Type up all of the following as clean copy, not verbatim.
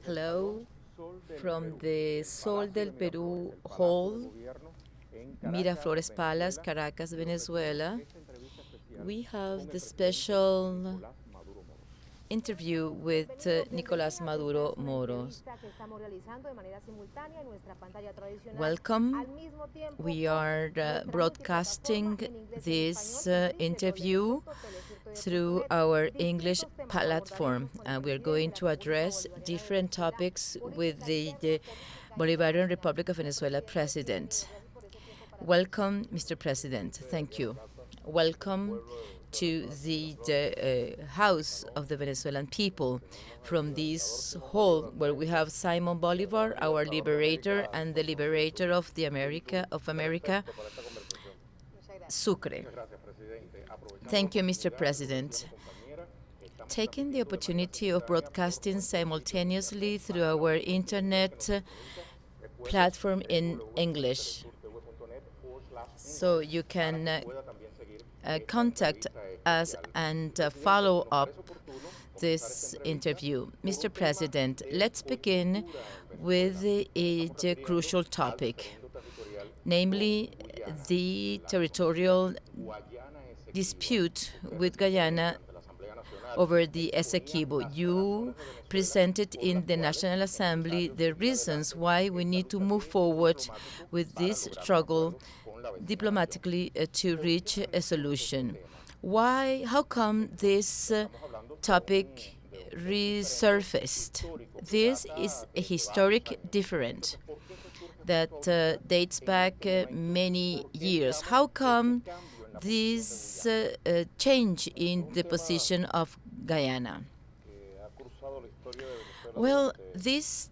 Hello from the Sol del Perú Hall, Miraflores Palace, Caracas, Venezuela. We have the special interview with Nicolás Maduro Moros. Welcome. We are broadcasting this interview through our English platform. We are going to address different topics with the Bolivarian Republic of Venezuela President. Welcome, Mr. President. Thank you. Welcome to the House of the Venezuelan people from this hall where we have Simon Bolivar, our liberator and the liberator of America, Sucre. Thank you, Mr. President. Taking the opportunity of broadcasting simultaneously through our internet platform in English, so you can contact us and follow up this interview. Mr. President, let's begin with a crucial topic, namely the territorial dispute with Guyana over the Esequibo. You presented in the National Assembly the reasons why we need to move forward with this struggle diplomatically to reach a solution. How come this topic resurfaced? This is a historic difference that dates back many years. How come this change in the position of Guyana? Well, this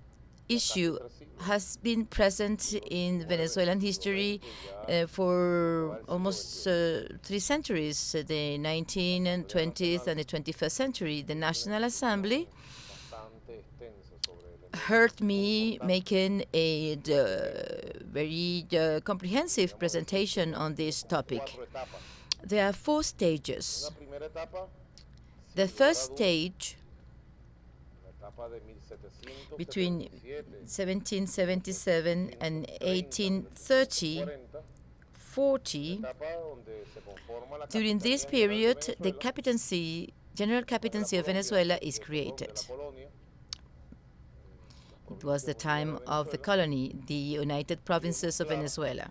issue has been present in Venezuelan history for almost 3 centuries, the 19th and 20th and the 21st century. The National Assembly heard me making a very comprehensive presentation on this topic. There are 4 stages. The first stage, between 1777 and 1830-40, during this period, the general captaincy of Venezuela is created. It was the time of the colony, the United Provinces of Venezuela.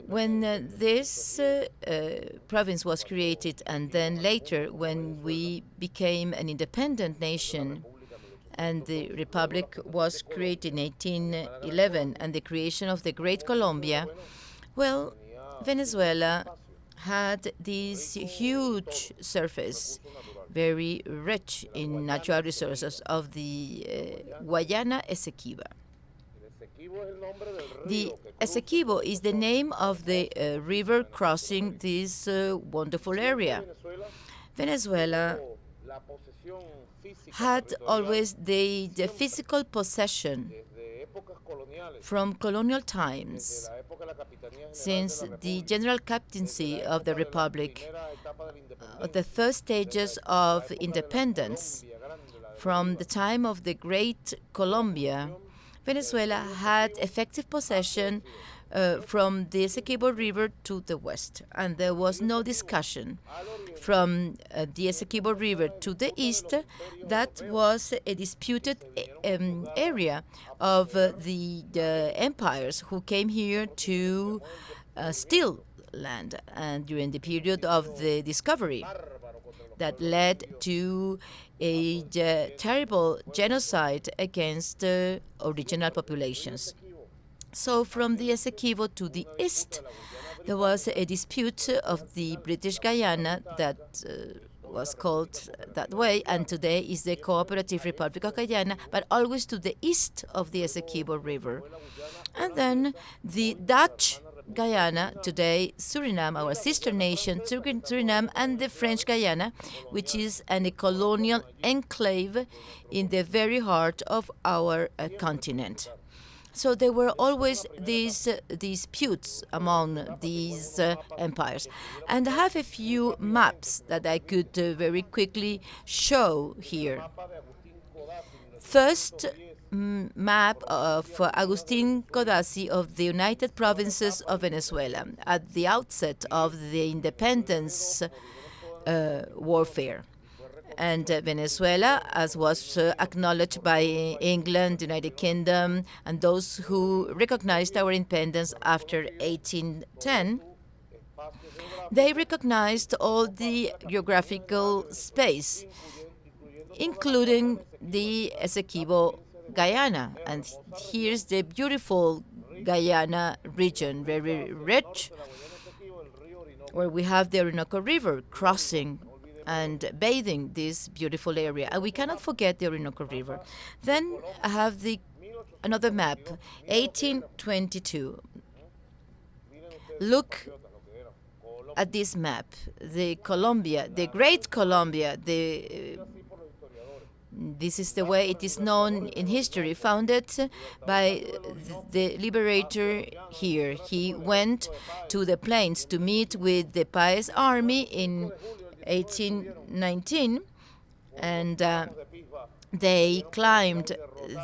When this province was created, and then later when we became an independent nation and the Republic was created in 1811 and the creation of the Great Colombia, well, Venezuela had this huge surface, very rich in natural resources of the Guayana Esequiba. The Esequibo is the name of the river crossing this wonderful area. Venezuela had always the physical possession from colonial times, since the general captaincy of the Republic, the first stages of independence, from the time of the Great Colombia, Venezuela had effective possession from the Esequibo River to the west, and there was no discussion. From the Esequibo River to the east, that was a disputed area of the empires who came here to steal land, and during the period of the discovery that led to a terrible genocide against original populations. So from the Esequibo to the east, there was a dispute of the British Guyana that was called that way, and today is the Cooperative Republic of Guyana, but always to the east of the Esequibo River. And then the Dutch Guyana, today Suriname, our sister nation, Suriname, and the French Guyana, which is a colonial enclave in the very heart of our continent. So there were always these disputes among these empires. And I have a few maps that I could very quickly show here. First, map of Agustín Codazzi of the United Provinces of Venezuela at the outset of the independence warfare. And Venezuela, as was acknowledged by England, United Kingdom, and those who recognized our independence after 1810, they recognized all the geographical space, including the Esequibo Guyana. And here's the beautiful Guyana region, very rich, where we have the Orinoco River crossing and bathing this beautiful area. And we cannot forget the Orinoco River. Then I have another map, 1822. Look at this map, the Colombia, the Great Colombia, this is the way it is known in history, founded by the liberator here. He went to the plains to meet with the Páez army in 1819, and they climbed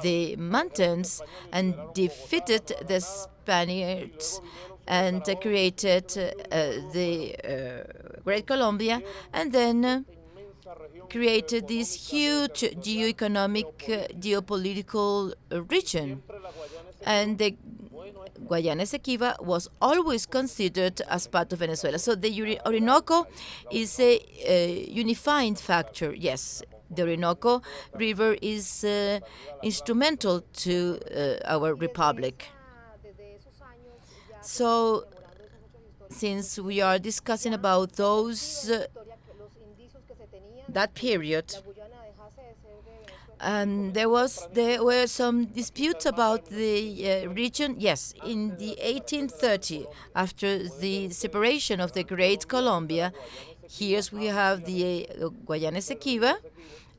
the mountains and defeated the Spaniards and created the Great Colombia, and then created this huge geopolitical region. And the Guayana Esequiba was always considered as part of Venezuela. So the Orinoco is a unifying factor. Yes, the Orinoco River is instrumental to our republic. So since we are discussing about that period, there were some disputes about the region. Yes, in the 1830, after the separation of the Great Colombia, here we have the Guayana Esequiba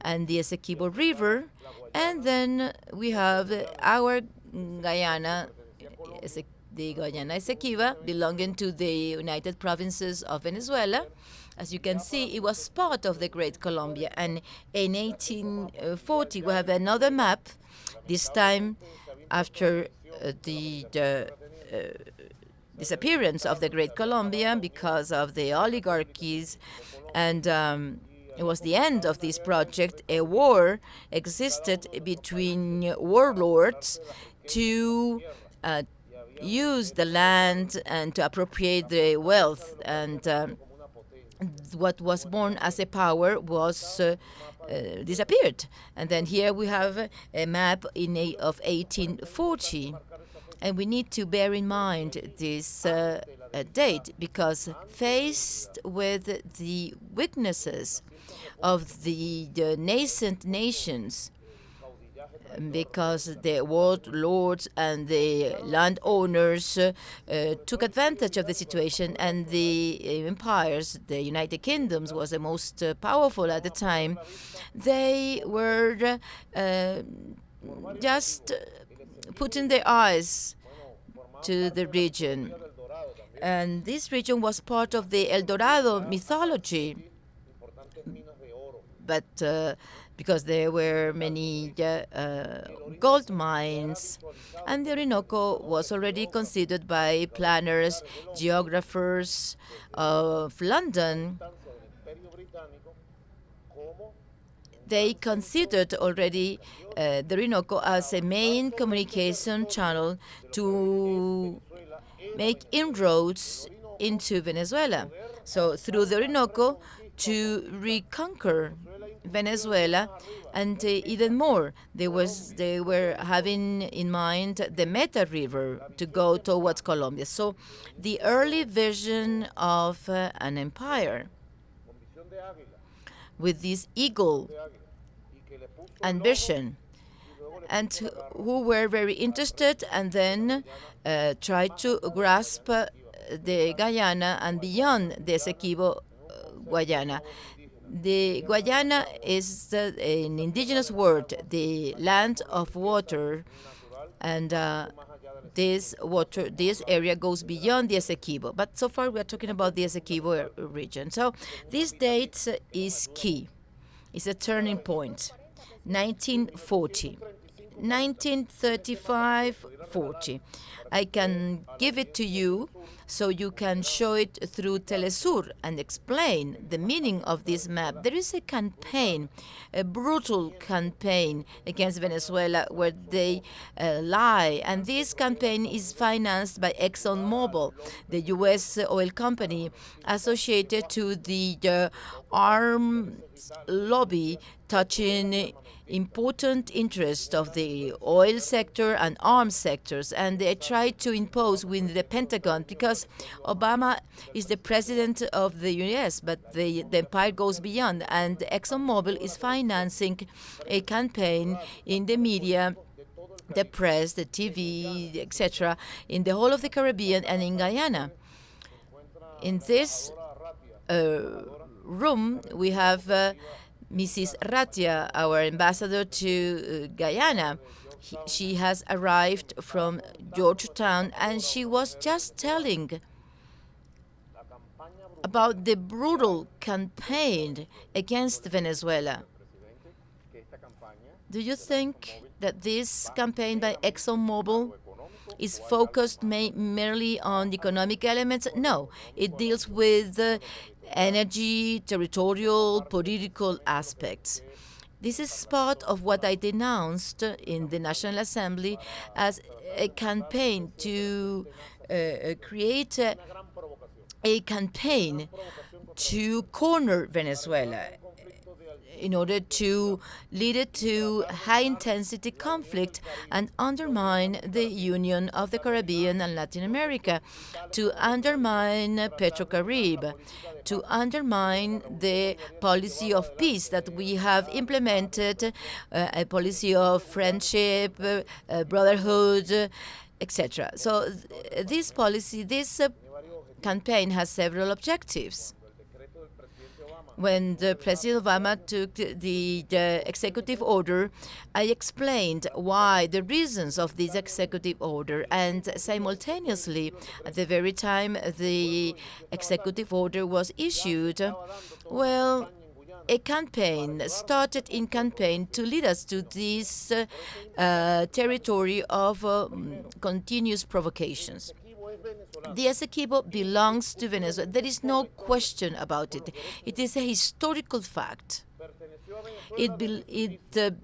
and the Esequibo River, and then we have our Guyana, the Guayana Esequiba, belonging to the United Provinces of Venezuela. As you can see, it was part of the Great Colombia. And in 1840, we have another map, this time after the disappearance of the Great Colombia because of the oligarchies. And it was the end of this project. A war existed between warlords to use the land and to appropriate the wealth. And what was born as a power was disappeared. And then here we have a map of 1840. And we need to bear in mind this date, because faced with the weaknesses of the nascent nations, because the warlords and the landowners took advantage of the situation, and the empires, the United Kingdoms was the most powerful at the time, they were just putting their eyes to the region. And this region was part of the El Dorado mythology, but because there were many gold mines, and the Orinoco was already considered by planners, geographers of London. They considered already the Orinoco as a main communication channel to make inroads into Venezuela. So through the Orinoco, to reconquer Venezuela, and even more, they were having in mind the Meta River to go towards Colombia. So the early vision of an empire with this eagle ambition, and who were very interested, and then tried to grasp the Guyana and beyond the Esequibo Guyana. The Guyana is an indigenous word, the land of water, And this area goes beyond the Esequibo. But so far, we are talking about the Esequibo region. So this date is key. It's a turning point. 1940. 1935-40. I can give it to you so you can show it through teleSUR and explain the meaning of this map. There is a campaign, a brutal campaign against Venezuela where they lie. And this campaign is financed by Exxon Mobil, the U.S. oil company associated to the armed lobby touching important interests of the oil sector and arms sectors, and they tried to impose with the Pentagon because Obama is the president of the U.S., but the empire goes beyond, and ExxonMobil is financing a campaign in the media, the press, the TV, etc., in the whole of the Caribbean and in Guyana. In this room, we have Mrs. Ratia, our ambassador to Guyana. She has arrived from Georgetown, and she was just telling about the brutal campaign against Venezuela. Do you think that this campaign by ExxonMobil is focused merely on economic elements? No, it deals with energy, territorial, political aspects. This is part of what I denounced in the National Assembly as a campaign to create a campaign to corner Venezuela in order to lead it to high-intensity conflict and undermine the union of the Caribbean and Latin America, to undermine Petrocarib, to undermine the policy of peace that we have implemented, a policy of friendship, brotherhood, etc. So this policy, this campaign has several objectives. When the President Obama took the executive order, I explained why, the reasons of this executive order, and simultaneously, at the very time the executive order was issued, well, a campaign started in campaign to lead us to this territory of continuous provocations. The Esequibo belongs to Venezuela. There is no question about it. It is a historical fact. It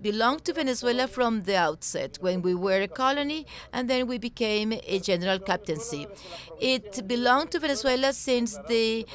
belonged to Venezuela from the outset, when we were a colony, and then we became a general captaincy. It belonged to Venezuela since the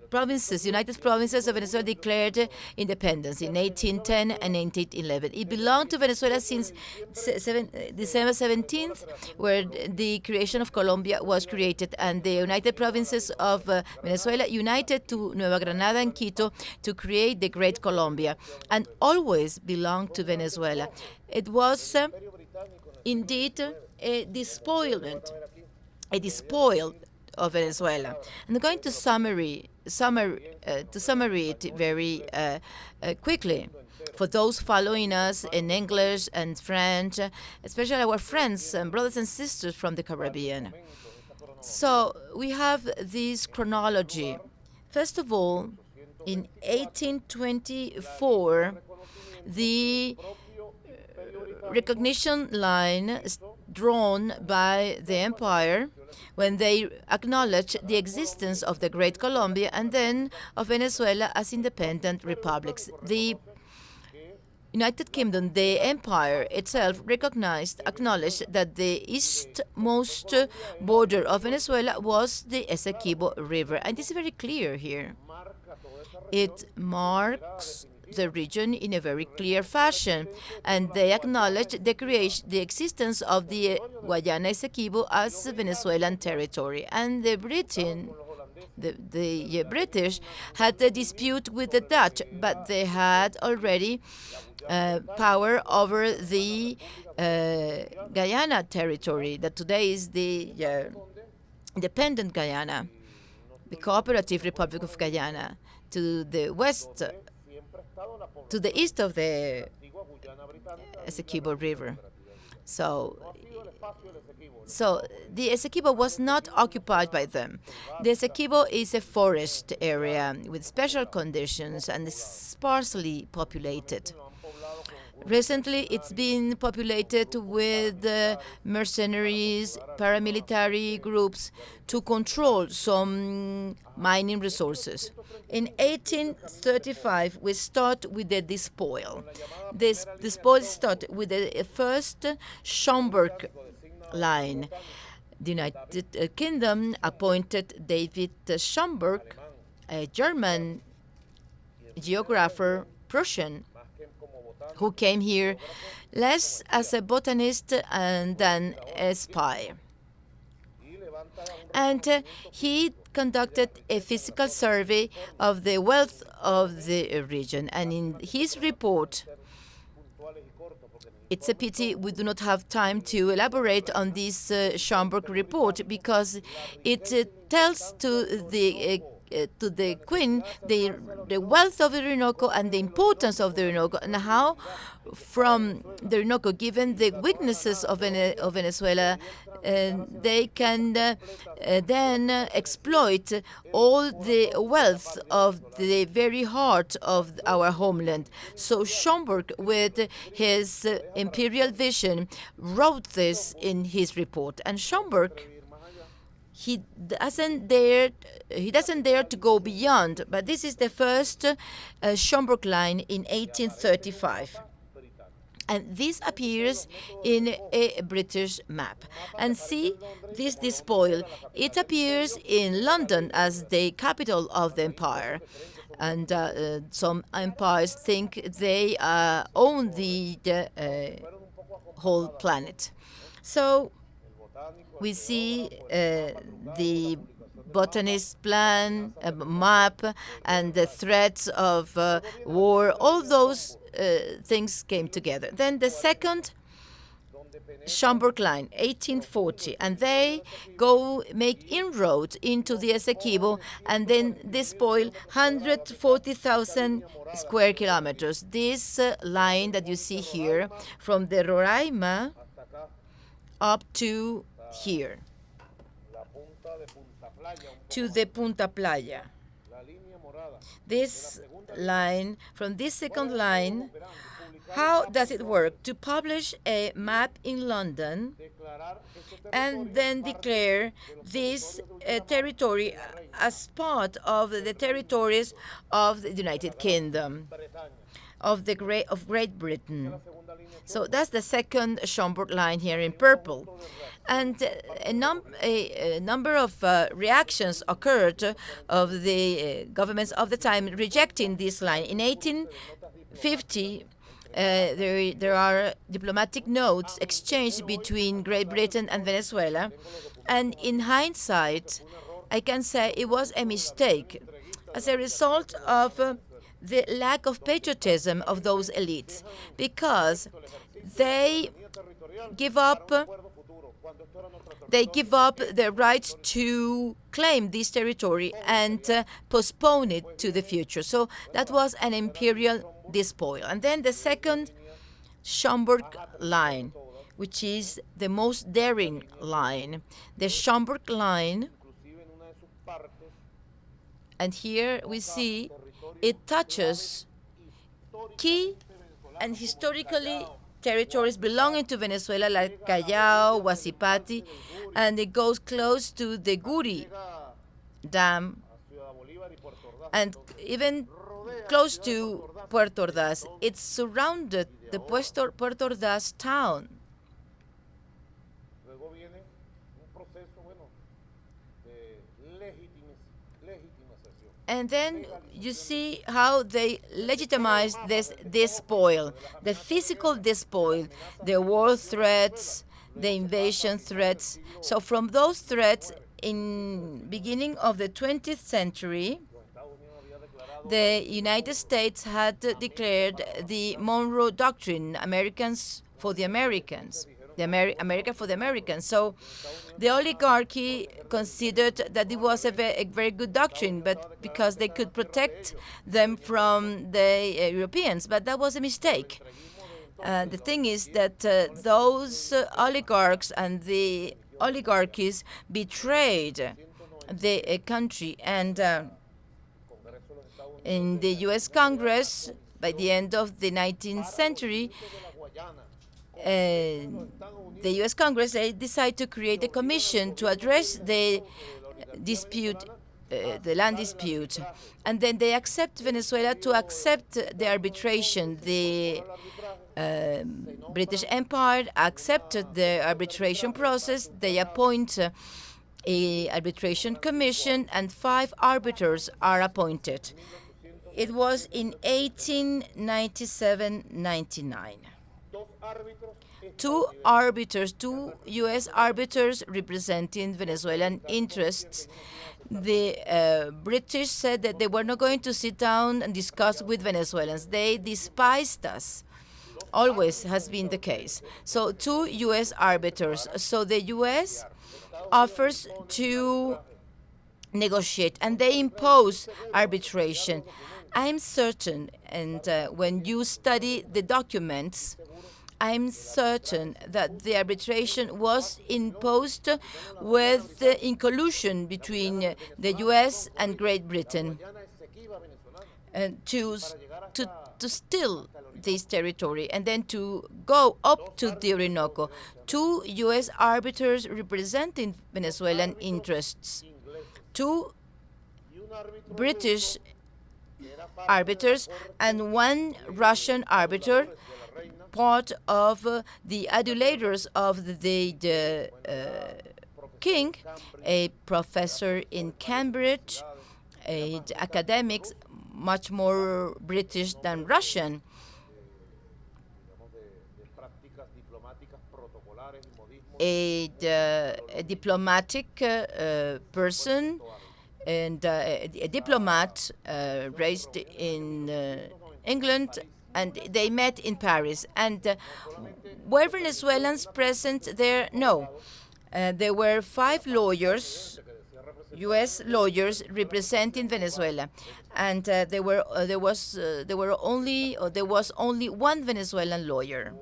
provinces, United Provinces of Venezuela, declared independence in 1810 and 1811. It belonged to Venezuela since December 17th, where the creation of Colombia was created, and the United Provinces of Venezuela united to Nueva Granada and Quito to create the Great Colombia, and always belonged to Venezuela. It was indeed a despoilment, of Venezuela. I'm going to summary it very quickly for those following us in English and French, especially our friends and brothers and sisters from the Caribbean. So we have this chronology. First of all, in 1824, the recognition line drawn by the empire when they acknowledged the existence of the Great Colombia and then of Venezuela as independent republics. The United Kingdom, the empire itself, acknowledged that the eastmost border of Venezuela was the Esequibo River. And this is very clear here. It marks the region in a very clear fashion, and they acknowledge the existence of the Guyana Esequibo as Venezuelan territory. And the British had a dispute with the Dutch, but they had already power over the Guyana territory, that today is the independent Guyana, the Cooperative Republic of Guyana, to the west to the east of the Esequibo River. So the Esequibo was not occupied by them. The Esequibo is a forest area with special conditions and is sparsely populated. Recently, it's been populated with mercenaries, paramilitary groups to control some mining resources. In 1835, we start with the despoil. This despoil started with the first Schomburg line. The United Kingdom appointed David Schomburg, a German geographer, Prussian, who came here less as a botanist than a spy. And he conducted a physical survey of the wealth of the region. And in his report, it's a pity we do not have time to elaborate on this Schomburg report, because it tells to the Queen the wealth of the Orinoco and the importance of the Orinoco, and how from the Orinoco, given the weaknesses of Venezuela, they can then exploit all the wealth of the very heart of our homeland. So Schomburg, with his imperial vision, wrote this in his report. And Schomburg, he doesn't dare to go beyond, but this is the first Schomburg line in 1835. And this appears in a British map. And see this despoil. It appears in London as the capital of the empire. And some empires think they own the whole planet. So we see the botanist plan, map, and the threats of war. All those things came together. Then the second Schomburg line, 1840, and they go make inroads into the Esequibo and then despoil 140,000 square kilometers. This line that you see here, from the Roraima up to here, to the Punta Playa. This line, from this second line, how does it work? To publish a map in London and then declare this territory as part of the territories of the United Kingdom, of Great Britain. So that's the second Schomburg line here in purple. And a number of reactions occurred of the governments of the time rejecting this line. In 1850, there are diplomatic notes exchanged between Great Britain and Venezuela. And in hindsight, I can say it was a mistake as a result of the lack of patriotism of those elites, because they give up their right to claim this territory and postpone it to the future. So that was an imperial despoil. And then the second Schomburg line, which is the most daring line, the Schomburg line. And here we see it touches key and historically territories belonging to Venezuela, like Callao, Huasipati, and it goes close to the Guri Dam and even close to Puerto Ordaz. It surrounded the Puerto Ordaz town. And then you see how they legitimized this despoil, the physical despoil, the war threats, the invasion threats. So from those threats, in beginning of the 20th century, the United States had declared the Monroe Doctrine, Americans for the Americans. America for the Americans. So the oligarchy considered that it was a very good doctrine, but because they could protect them from the Europeans. But that was a mistake. The thing is that those oligarchs and the oligarchies betrayed the country, and in the U.S. Congress, by the end of the 19th century, the U.S. Congress, they decided to create a commission to address the dispute, the land dispute. And then they accept Venezuela to accept the arbitration. The British Empire accepted the arbitration process. They appoint a arbitration commission, and 5 arbiters are appointed. It was in 1897-99. 2 arbiters, 2 U.S. arbiters representing Venezuelan interests. The British said that they were not going to sit down and discuss with Venezuelans. They despised us. Always has been the case. So 2 U.S. arbiters. So the U.S. offers to negotiate, and they impose arbitration. I'm certain, and when you study the documents, I'm certain that the arbitration was imposed in collusion between the U.S. and Great Britain to steal this territory and then to go up to the Orinoco. 2 U.S. arbiters representing Venezuelan interests, 2 British arbiters, and 1 Russian arbiter, part of the adulators of the king, a professor in Cambridge, academics, much more British than Russian. A diplomatic person and a diplomat raised in England, and they met in Paris. And were Venezuelans present there? No. There were 5 lawyers, U.S. lawyers, representing Venezuela, and there was only 1 Venezuelan lawyer.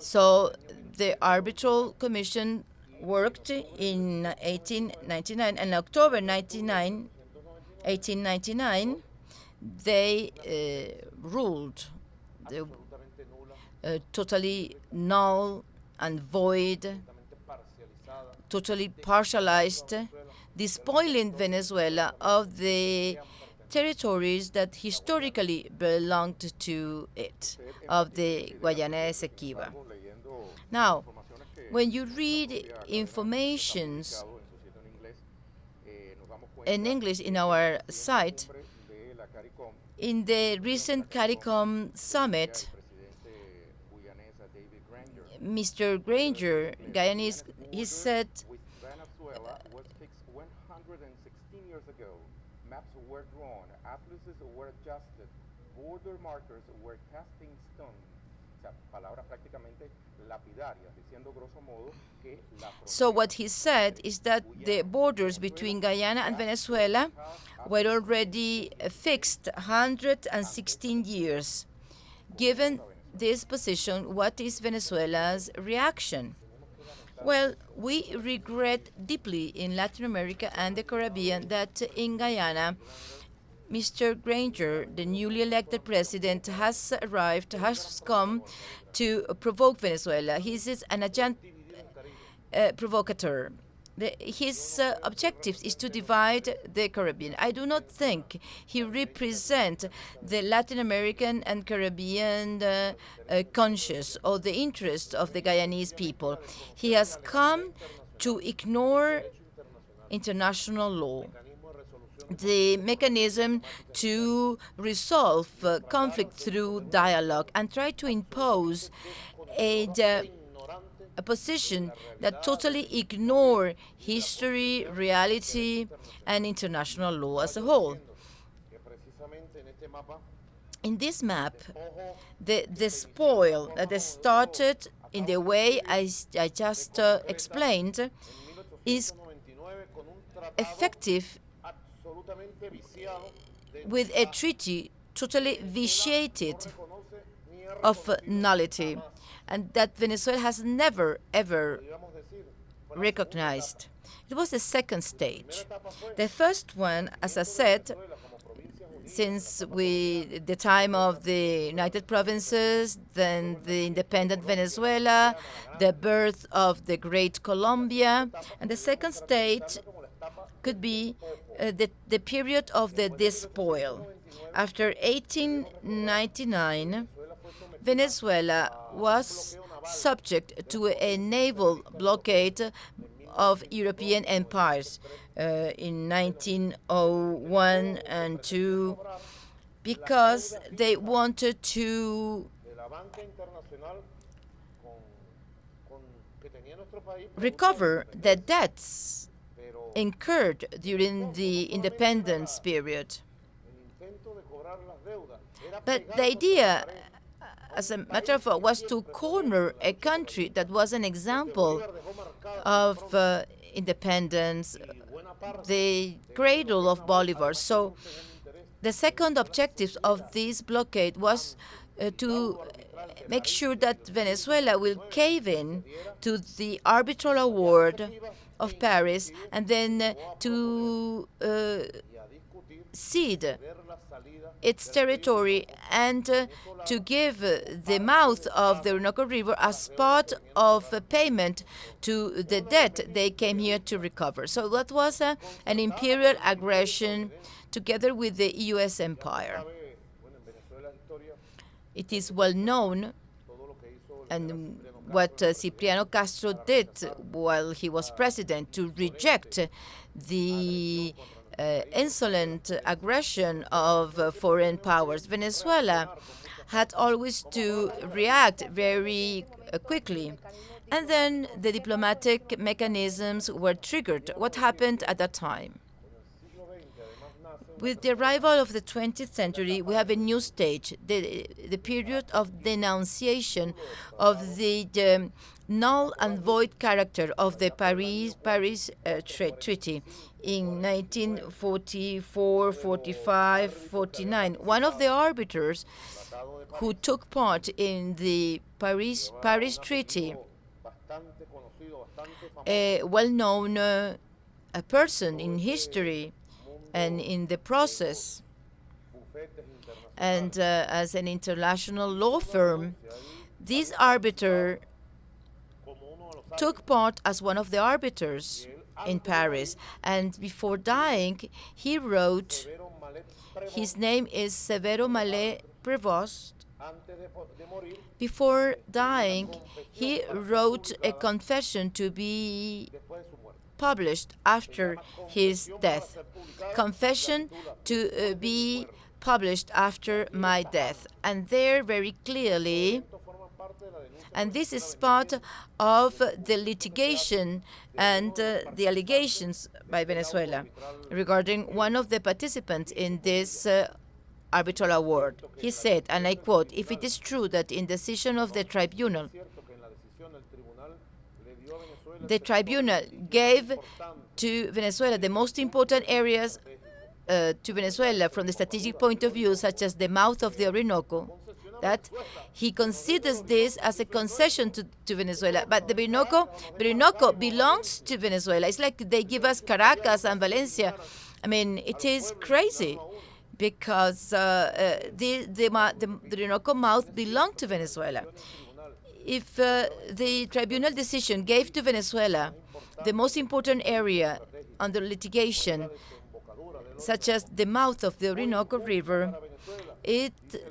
So the arbitral commission worked in 1899, and October 1899, they ruled totally null and void, totally partialized, despoiling Venezuela of the territories that historically belonged to it, of the Guyana Esequibo. Now, when you read informations in English in our site, in the recent CARICOM summit, Mr. Granger, Guyanese, he said, Venezuela was fixed 116 years ago. Maps were drawn, atlases were adjusted, border markers were cast in stone. So what he said is that the borders between Guyana and Venezuela were already fixed 116 years. Given this position, what is Venezuela's reaction? Well, we regret deeply in Latin America and the Caribbean that in Guyana, Mr. Granger, the newly elected president, has come to provoke Venezuela. He is an agent provocateur. His objective is to divide the Caribbean. I do not think he represents the Latin American and Caribbean conscience or the interests of the Guyanese people. He has come to ignore international law, the mechanism to resolve conflict through dialogue, and try to impose a position that totally ignore history, reality, and international law as a whole. In this map, the spoil that started in the way I just explained is effective with a treaty totally vitiated of nullity, and that Venezuela has never, ever recognized. It was the second stage. The first one, as I said, since the time of the United Provinces, then the independent Venezuela, the birth of the Great Colombia, and the second stage could be the period of the despoil. After 1899, Venezuela was subject to a naval blockade of European empires in 1901 and 2, because they wanted to recover the debts incurred during the independence period. But the idea, as a matter of fact, was to corner a country that was an example of independence, the cradle of Bolivar. So the second objective of this blockade was to make sure that Venezuela will cave in to the arbitral award of Paris, and then to cede its territory and to give the mouth of the Orinoco River as part of a payment to the debt they came here to recover. So that was an imperial aggression together with the U.S. empire. It is well known, and what Cipriano Castro did while he was president to reject the insolent aggression of foreign powers. Venezuela had always to react very quickly. And then the diplomatic mechanisms were triggered. What happened at that time? With the arrival of the 20th century, we have a new stage, the period of denunciation of the null and void character of the Paris Treaty in 1944, 45, 49. One of the arbiters who took part in the Paris Treaty, a well-known a person in history and in the process, and as an international law firm, this arbiter took part as one of the arbiters in Paris. And before dying, he wrote, his name is Severo Mallet Prevost. Before dying, he wrote a confession to be published after his death. Confession to be published after my death. And there very clearly, and this is part of the litigation and the allegations by Venezuela regarding one of the participants in this arbitral award. He said, and I quote, "If it is true that in decision of the tribunal gave to Venezuela the most important areas to Venezuela from the strategic point of view, such as the mouth of the Orinoco, that he considers this as a concession to Venezuela. But the Orinoco belongs to Venezuela. It's like they give us Caracas and Valencia. I mean, it is crazy, because the Orinoco mouth belonged to Venezuela. If the tribunal decision gave to Venezuela the most important area under litigation, such as the mouth of the Orinoco River,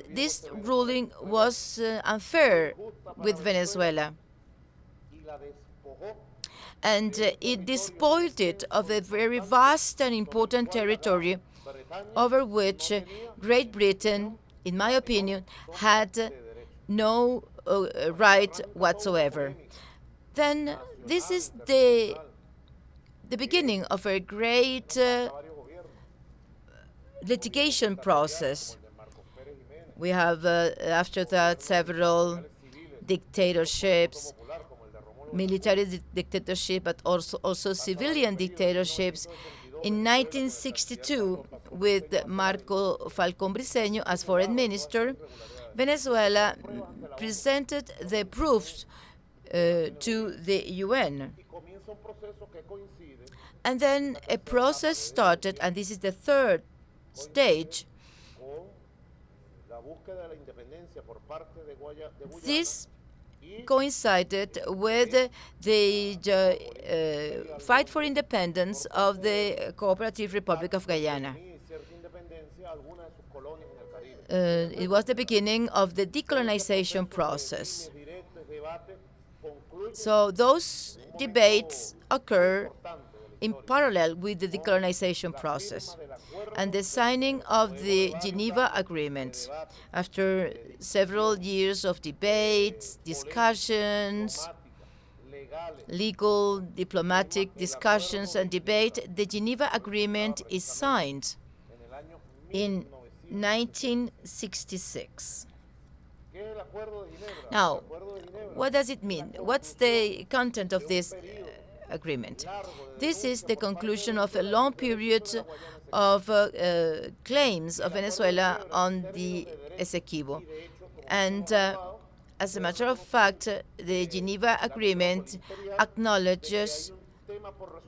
this ruling was unfair with Venezuela. And it despoiled it of a very vast and important territory over which Great Britain, in my opinion, had no right whatsoever. Then this is the beginning of a great litigation process We have, after that, several dictatorships, military dictatorship, but also civilian dictatorships. In 1962, with Marco Falcón Briceño as foreign minister, Venezuela presented the proofs to the UN. And then a process started, and this is the third stage. This coincided with the fight for independence of the Cooperative Republic of Guyana. It was the beginning of the decolonization process. So those debates occur in parallel with the decolonization process and the signing of the Geneva Agreement. After several years of debates, discussions, legal, diplomatic discussions and debate, the Geneva Agreement is signed in 1966. Now, what does it mean? What's the content of this agreement? This is the conclusion of a long period of claims of Venezuela on the Esequibo. And as a matter of fact, the Geneva Agreement acknowledges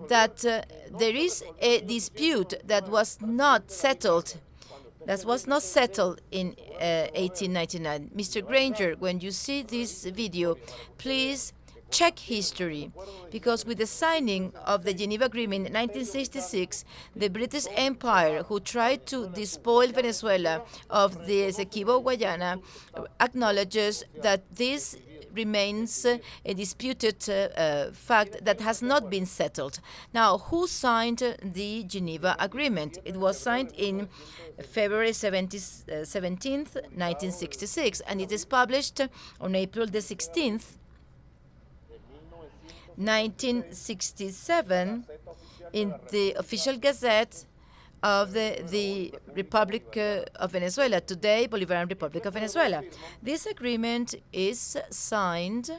that there is a dispute that was not settled in 1899. Mr. Granger, when you see this video, please check history, because with the signing of the Geneva Agreement in 1966, the British Empire, who tried to despoil Venezuela of the Esequibo, Guyana, acknowledges that this remains a disputed fact that has not been settled. Now, who signed the Geneva Agreement? It was signed in February 17th, 1966, and it is published on April the 16th, 1967, in the official gazette of the Republic of Venezuela, today Bolivarian Republic of Venezuela. This agreement is signed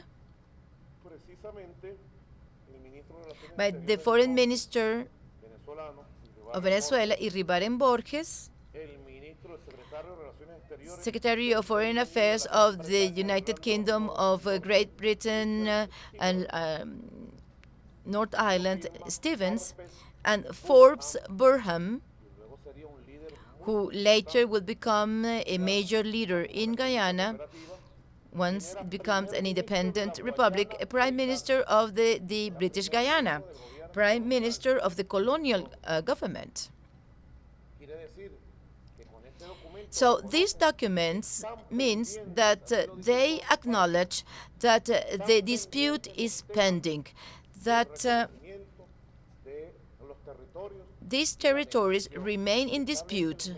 by the Foreign Minister of Venezuela, Iribarren Borges, Secretary of Foreign Affairs of the United Kingdom of Great Britain and North Island, Stevens, and Forbes Burham, who later will become a major leader in Guyana once it becomes an independent republic, a prime minister of the British Guyana, prime minister of the colonial government. So these documents means that they acknowledge that the dispute is pending, that these territories remain in dispute,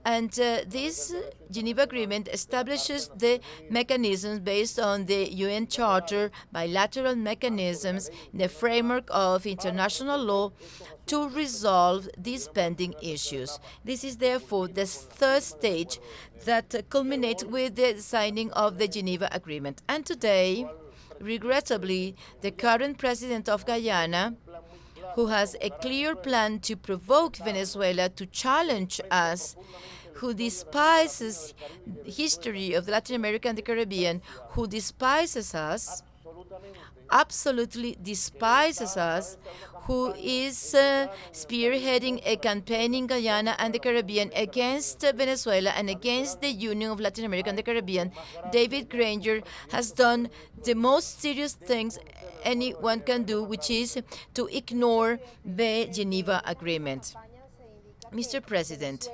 and this Geneva Agreement establishes the mechanisms based on the UN Charter, bilateral mechanisms in the framework of international law to resolve these pending issues. This is therefore the third stage that culminates with the signing of the Geneva Agreement. And today, regrettably, the current president of Guyana, who has a clear plan to provoke Venezuela to challenge us, who despises history of Latin America and the Caribbean, who despises us, absolutely despises us, who is spearheading a campaign in Guyana and the Caribbean against Venezuela and against the Union of Latin America and the Caribbean. David Granger has done the most serious things anyone can do, which is to ignore the Geneva Agreement. Mr. President,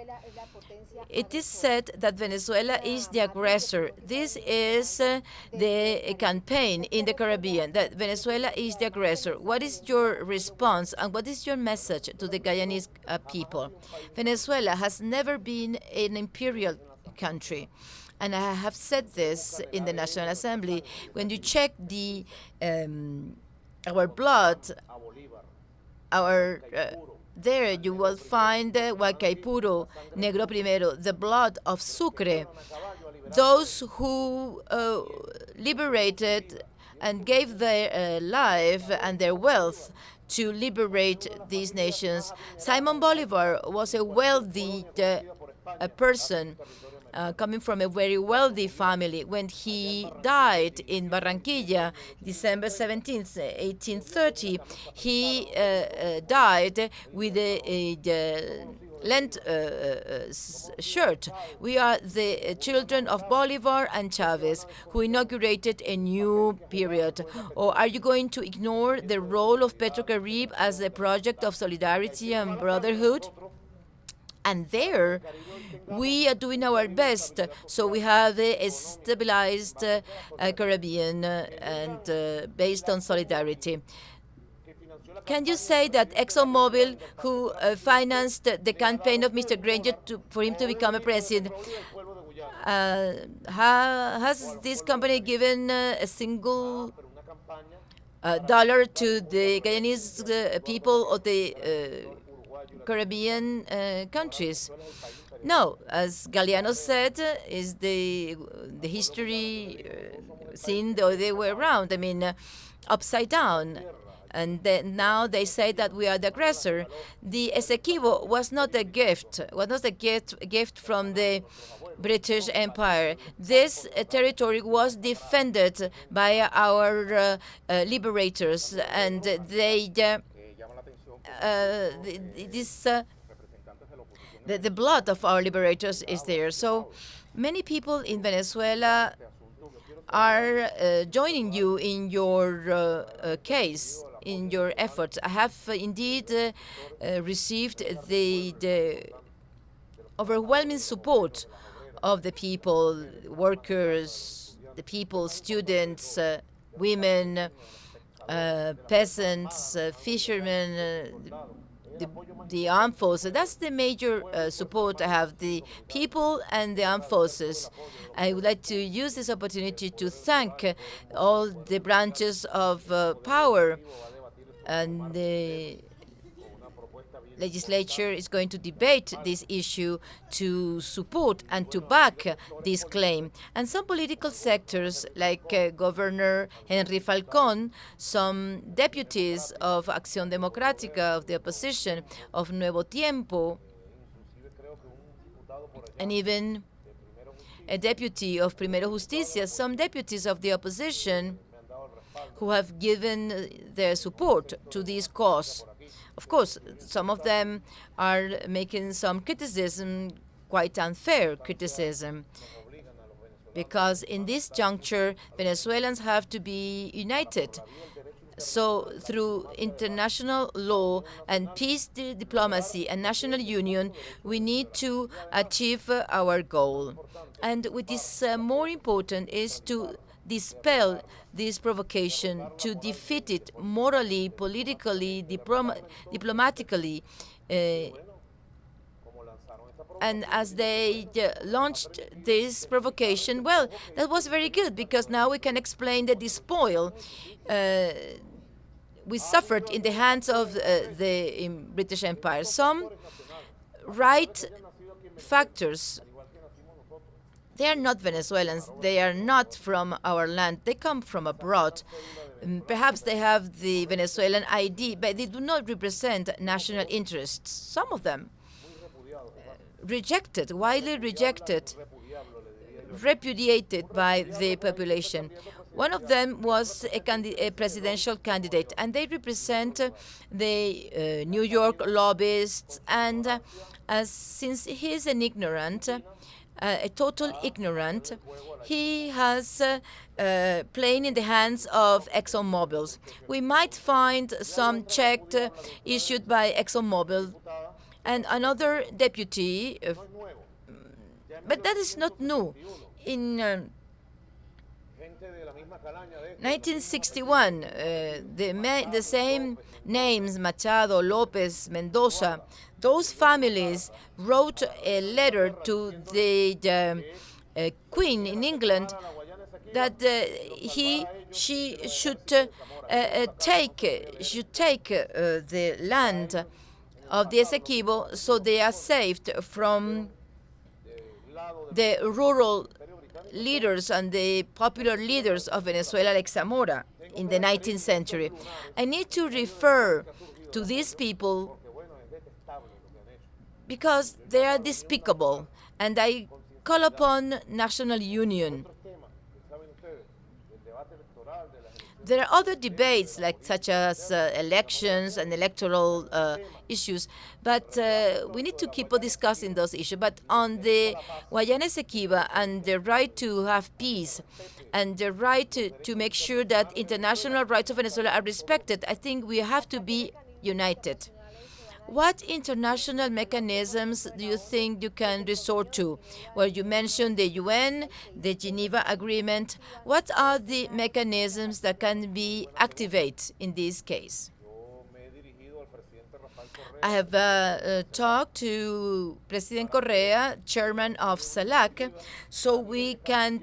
it is said that Venezuela is the aggressor. This is the campaign in the Caribbean, that Venezuela is the aggressor. What is your response and what is your message to the Guyanese people? Venezuela has never been an imperial country. And I have said this in the National Assembly. When you check our blood, there you will find Huaycaipuro, Negro Primero, the blood of Sucre, those who liberated and gave their life and their wealth to liberate these nations. Simon Bolivar was a wealthy person coming from a very wealthy family. When he died in Barranquilla, December 17th, 1830, he died with a Lent shirt. We are the children of Bolivar and Chavez, who inaugurated a new period. Or are you going to ignore the role of Petrocaribe as a project of solidarity and brotherhood? And there, we are doing our best. So we have a stabilized Caribbean and based on solidarity. Can you say that Exxon Mobil, who financed the campaign of Mr. Granger for him to become a president, has this company given a single dollar to the Guyanese people of the Caribbean countries? No, as Galeano said, is the history seen the other way around. I mean, upside down. And then now they say that we are the aggressor. The Esequibo was not a gift, gift from the British Empire. This territory was defended by our liberators, and they the blood of our liberators is there. So many people in Venezuela are joining you in your case, in your efforts. I have indeed received the overwhelming support of the people, workers, the people, students, women, peasants, fishermen, the armed forces. That's the major support I have, the people and the armed forces. I would like to use this opportunity to thank all the branches of power, and the legislature is going to debate this issue to support and to back this claim. And some political sectors, like Governor Henry Falcón, some deputies of Acción Democrática, of the opposition, of Nuevo Tiempo, and even a deputy of Primero Justicia, some deputies of the opposition who have given their support to this cause. Of course, some of them are making some criticism, quite unfair criticism, because in this juncture, Venezuelans have to be united. So through international law and peace diplomacy and national union, we need to achieve our goal. And what is more important is to dispel this provocation, to defeat it morally, politically, diplomatically. And as they launched this provocation, well, that was very good, because now we can explain the despoil we suffered in the hands of the British Empire. Some right factors, they are not Venezuelans. They are not from our land. They come from abroad. Perhaps they have the Venezuelan ID, but they do not represent national interests. Some of them rejected, widely rejected, repudiated by the population. One of them was a presidential candidate, and they represent the New York lobbyists. And since he is an ignorant, a total ignorant, he has playing in the hands of Exxon Mobil. We might find some check issued by Exxon Mobil and another deputy, but that is not new. In 1961, the same names, Machado, Lopez, Mendoza, those families wrote a letter to the Queen in England that she should take the land of the Esequibo, so they are saved from the rural leaders and the popular leaders of Venezuela, like Zamora, in the 19th century. I need to refer to these people because they are despicable, and I call upon national union. There are other debates, such as elections and electoral issues, but we need to keep on discussing those issues. But on the Guayana Esequibo and the right to have peace and the right to make sure that international rights of Venezuela are respected, I think we have to be united. What international mechanisms do you think you can resort to? Well, you mentioned the UN, the Geneva Agreement. What are the mechanisms that can be activated in this case? I have talked to President Correa, chairman of CELAC, so we can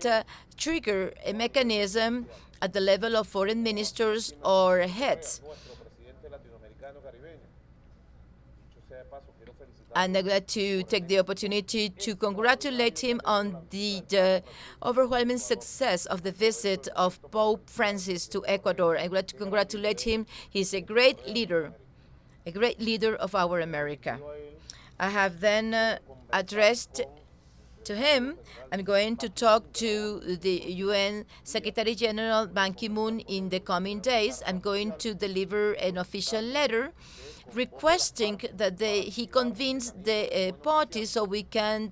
trigger a mechanism at the level of foreign ministers or heads. And I'd like to take the opportunity to congratulate him on the overwhelming success of the visit of Pope Francis to Ecuador. I'd like to congratulate him. He's a great leader of our America. I have then addressed to him. I'm going to talk to the UN Secretary General Ban Ki-moon in the coming days. I'm going to deliver an official letter requesting that he convenes the parties so we can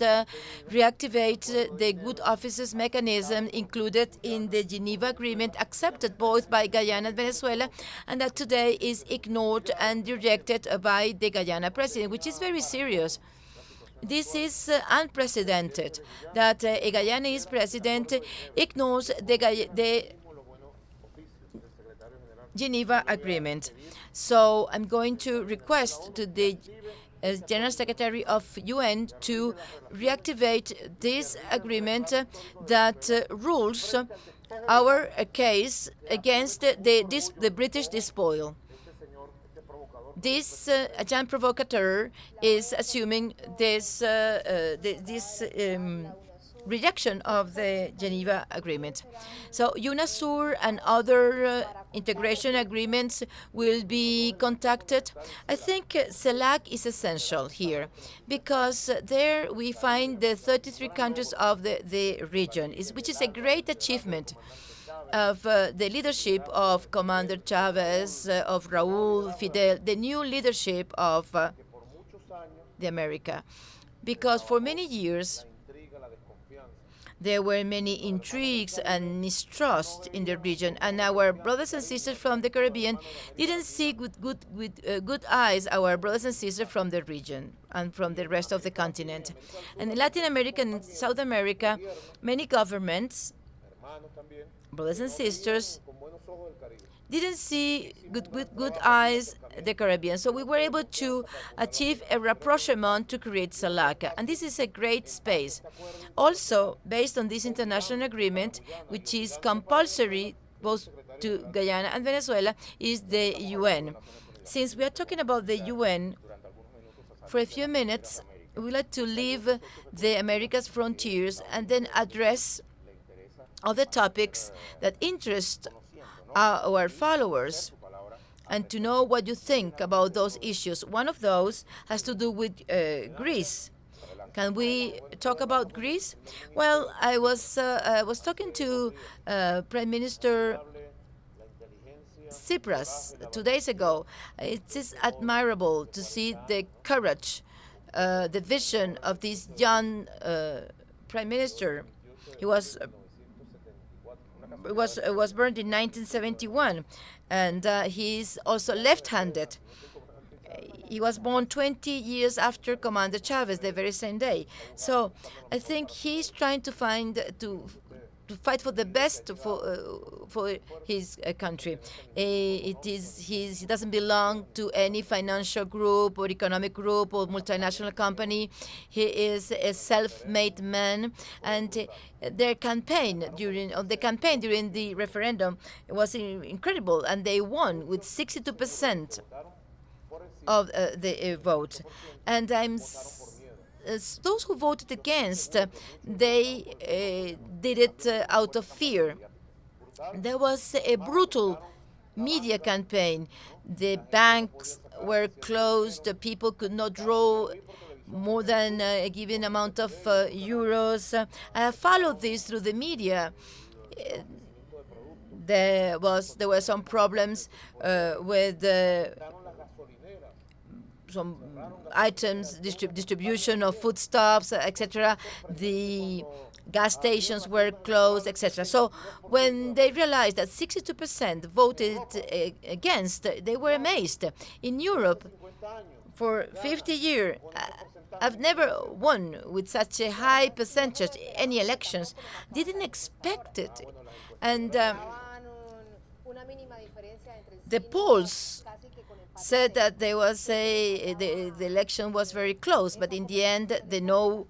reactivate the good offices mechanism included in the Geneva Agreement, accepted both by Guyana and Venezuela, and that today is ignored and rejected by the Guyana president, which is very serious. This is unprecedented, that a Guyanese president ignores the Geneva Agreement. So I'm going to request to the General Secretary of UN to reactivate this agreement that rules our case against the British despoil. This agent provocateur is assuming this rejection of the Geneva Agreement. So UNASUR and other integration agreements will be contacted. I think CELAC is essential here because there we find the 33 countries of the region, which is a great achievement of the leadership of Commander Chavez, of Raúl, Fidel, the new leadership of the America. Because for many years, there were many intrigues and mistrust in the region, and our brothers and sisters from the Caribbean didn't see with good eyes our brothers and sisters from the region and from the rest of the continent. And in Latin America and South America, many governments, brothers and sisters, didn't see with good eyes the Caribbean. So we were able to achieve a rapprochement to create CELAC, and this is a great space. Also, based on this international agreement, which is compulsory both to Guyana and Venezuela, is the UN. Since we are talking about the UN, for a few minutes, we would like to leave the America's frontiers and then address other topics that interest our followers, and to know what you think about those issues. One of those has to do with Greece. Can we talk about Greece? Well, I was talking to Prime Minister Tsipras 2 days ago. It is admirable to see the courage, the vision of this young Prime Minister. He was burned in 1971, and he's also left-handed. He was born 20 years after Commander Chavez, the very same day. So I think he's trying to fight for the best for his country. He doesn't belong to any financial group or economic group or multinational company. He is a self-made man, and their campaign during the referendum was incredible, and they won with 62% of the vote. And I'm those who voted against, they did it out of fear. There was a brutal media campaign. The banks were closed. The people could not draw more than a given amount of euros. I followed this through the media. There were some problems with some items, distribution of foodstuffs, etc. The gas stations were closed, etc. So when they realized that 62% voted against, they were amazed. In Europe, for 50 years, I've never won with such a high percentage any elections. Didn't expect it. And the polls said that there was the election was very close, but in the end, the no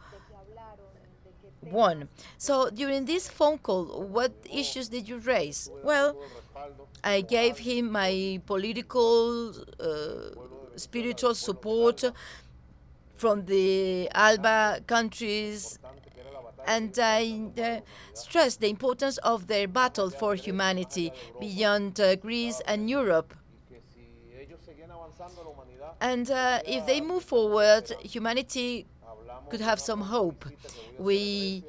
won. So during this phone call, what issues did you raise? Well, I gave him my political, spiritual support from the ALBA countries, and I stressed the importance of their battle for humanity beyond Greece and Europe. And if they move forward, humanity could have some hope. We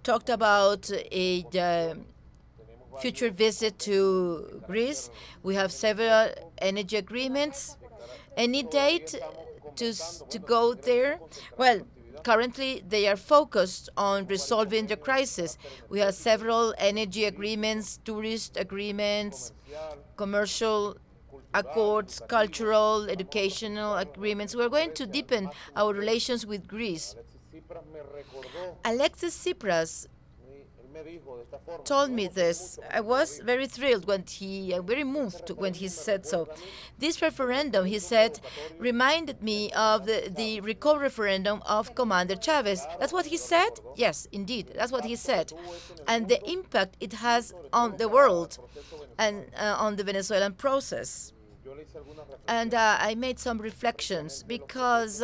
talked about a future visit to Greece. We have several energy agreements. Any date to go there? Well, currently they are focused on resolving the crisis. We have several energy agreements, tourist agreements, commercial accords, cultural, educational agreements. We're going to deepen our relations with Greece. Alexis Tsipras told me this. I was very thrilled when very moved when he said so. This referendum, he said, reminded me of the recall referendum of Commander Chavez. That's what he said? Yes, indeed, that's what he said. And the impact it has on the world and on the Venezuelan process. And I made some reflections because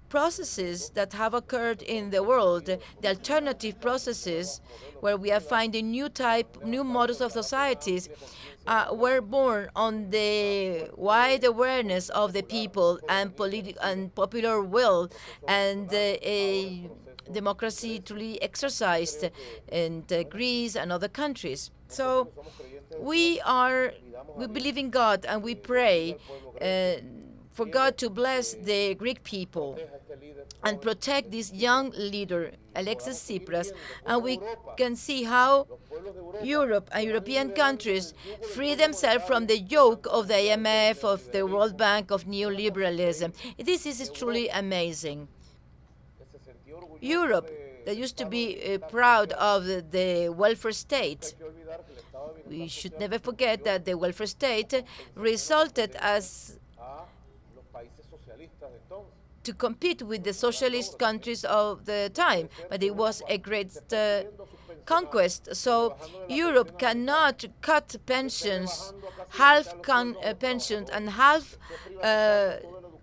processes that have occurred in the world, the alternative processes where we are finding new models of societies, were born on the wide awareness of the people and popular will and a democracy truly exercised in Greece and other countries. So we believe in God and we pray for God to bless the Greek people and protect this young leader, Alexis Tsipras, and we can see how Europe and European countries free themselves from the yoke of the IMF, of the World Bank, of neoliberalism. This is truly amazing. Europe, that used to be proud of the welfare state, we should never forget that the welfare state resulted as to compete with the socialist countries of the time, but it was a great conquest. So Europe cannot cut pensions, half pensions and half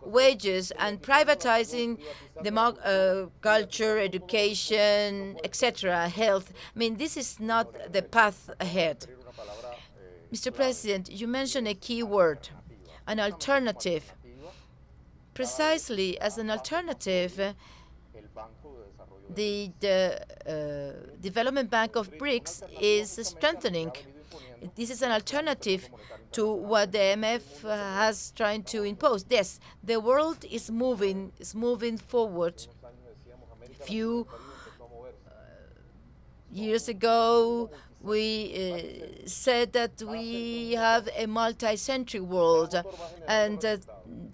wages, and privatizing the culture, education, etc., health. I mean, this is not the path ahead. Mr. President, you mentioned a key word, an alternative. Precisely as an alternative, the Development Bank of BRICS is strengthening. This is an alternative to what the IMF has trying to impose. Yes, the world is moving forward. A few years ago, we said that we have a multi-century world, and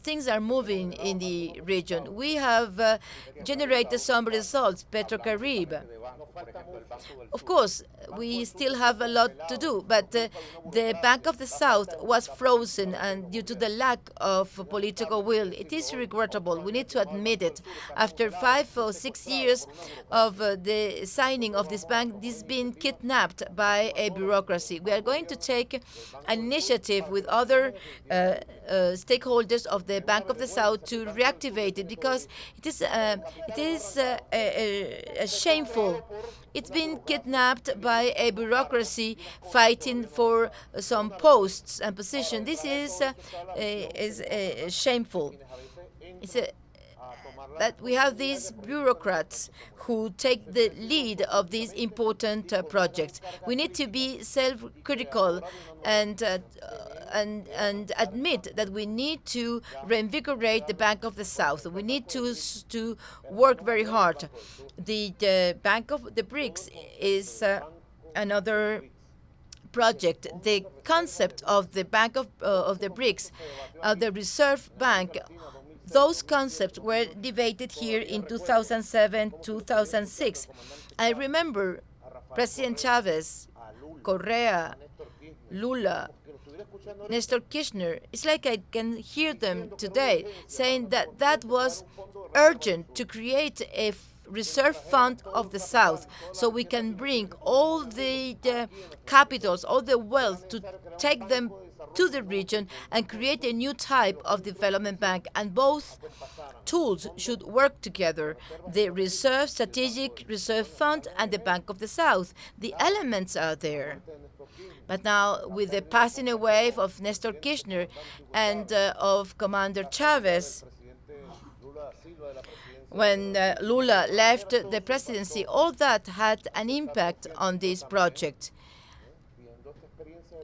things are moving in the region. We have generated some results, PetroCaribe. Of course, we still have a lot to do, but the Bank of the South was frozen, and due to the lack of political will, it is regrettable. We need to admit it. After 5 or 6 years of the signing of this bank, this has been kidnapped by a bureaucracy. We are going to take an initiative with other stakeholders of the Bank of the South to reactivate it, because it is shameful. It's been kidnapped by a bureaucracy fighting for some posts and positions. This is shameful. It's that we have these bureaucrats who take the lead of these important projects. We need to be self-critical and admit that we need to reinvigorate the Bank of the South. We need to work very hard. The Bank of the BRICS is another project. The concept of the Bank of the BRICS, the Reserve Bank, those concepts were debated here in 2007, 2006. I remember President Chavez, Correa, Lula, Nestor Kirchner. It's like I can hear them today saying that that was urgent to create a reserve fund of the South, so we can bring all the capitals, all the wealth, to take them to the region and create a new type of development bank. And both tools should work together: the Reserve Strategic Reserve Fund and the Bank of the South. The elements are there. But now, with the passing away of Nestor Kirchner and of Commander Chavez, when Lula left the presidency, all that had an impact on this project.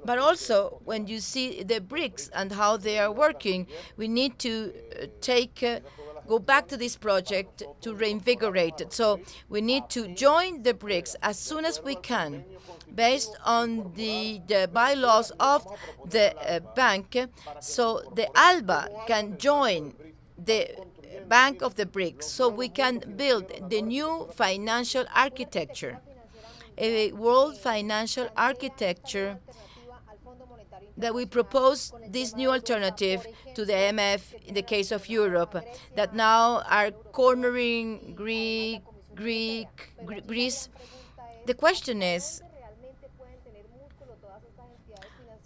But also, when you see the BRICS and how they are working, we need to go back to this project to reinvigorate it. So we need to join the BRICS as soon as we can, based on the bylaws of the bank, so the ALBA can join the Bank of the BRICS, so we can build the new financial architecture, a world financial architecture that we propose this new alternative to the IMF in the case of Europe, that now are cornering Greece. The question is,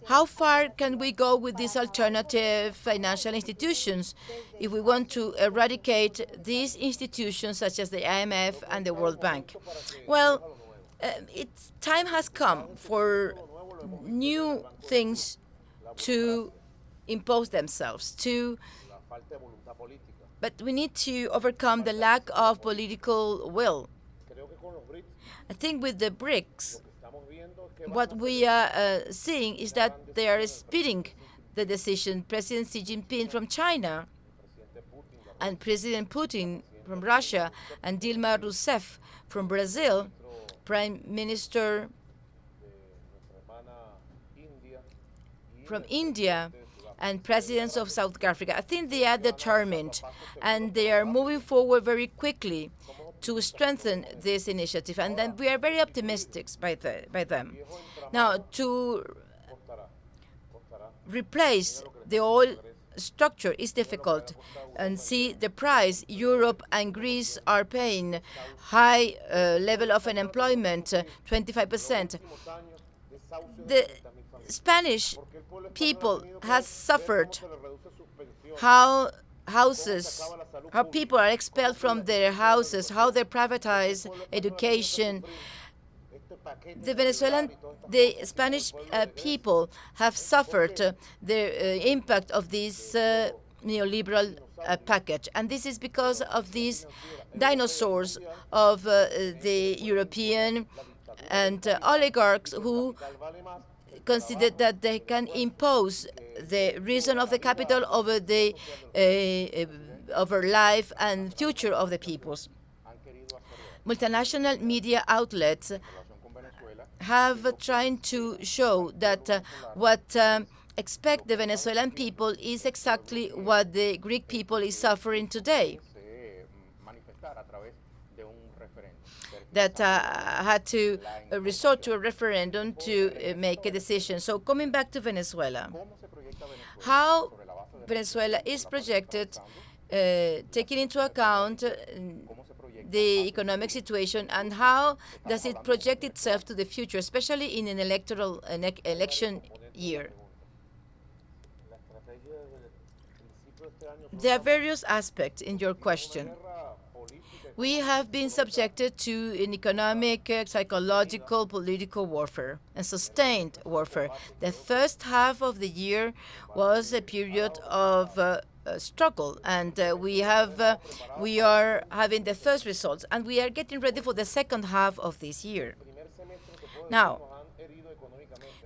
how far can we go with these alternative financial institutions if we want to eradicate these institutions such as the IMF and the World Bank? Well, time has come for new things to impose themselves, but we need to overcome the lack of political will. I think with the BRICS, what we are seeing is that they are speeding the decision. President Xi Jinping from China and President Putin from Russia and Dilma Rousseff from Brazil, Prime Minister from India, and presidents of South Africa. I think they are determined, and they are moving forward very quickly to strengthen this initiative, and then we are very optimistic by them. Now, to replace the oil structure is difficult, and see the price Europe and Greece are paying, high level of unemployment, 25%. The Spanish people has suffered how people are expelled from their houses, how they privatize education. The Spanish people have suffered the impact of this neoliberal package. And this is because of these dinosaurs of the European and oligarchs who consider that they can impose the reason of the capital over the over life and future of the peoples. Multinational media outlets have tried to show that what expect the Venezuelan people is exactly what the Greek people is suffering today. That had to resort to a referendum to make a decision. So coming back to Venezuela, how Venezuela is projected, taking into account the economic situation and how does it project itself to the future, especially in an election year. There are various aspects in your question. We have been subjected to an economic, psychological, political warfare and sustained warfare. The first half of the year was a period of struggle, and we are having the first results, and we are getting ready for the second half of this year. Now,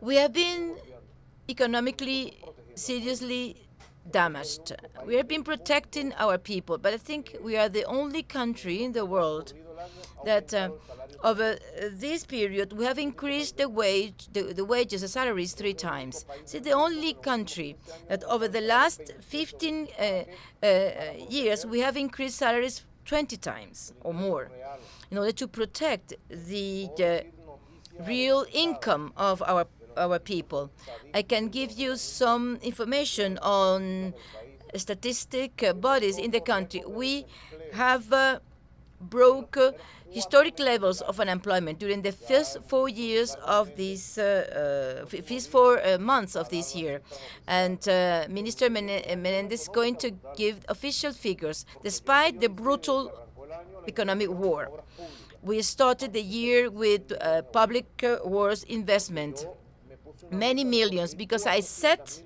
we have been economically seriously damaged. We have been protecting our people, but I think we are the only country in the world that over this period we have increased the wages, the salaries 3 times. It's the only country that over the last 15 years we have increased salaries 20 times or more in order to protect the real income of our people. I can give you some information on statistic bodies in the country. We have broke historic levels of unemployment during the first 4 years of this, first 4 months of this year. And Minister Menendez is going to give official figures, despite the brutal economic war. We started the year with public works investment, many millions, because I set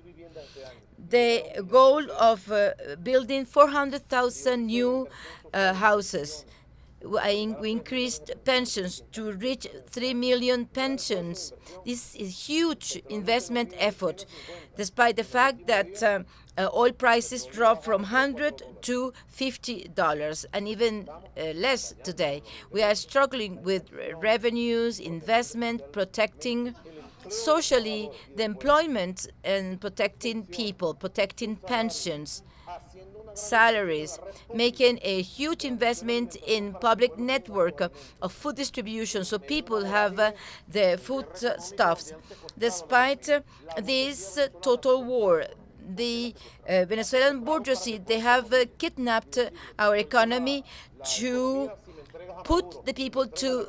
the goal of building 400,000 new houses. We increased pensions to reach 3 million pensions. This is a huge investment effort, despite the fact that oil prices dropped from $100 to $50 and even less today. We are struggling with revenues, investment, protecting socially the employment and protecting people, protecting pensions, salaries, making a huge investment in public network of food distribution so people have the foodstuffs. Despite this total war, the Venezuelan bourgeoisie, they have kidnapped our economy to put the people to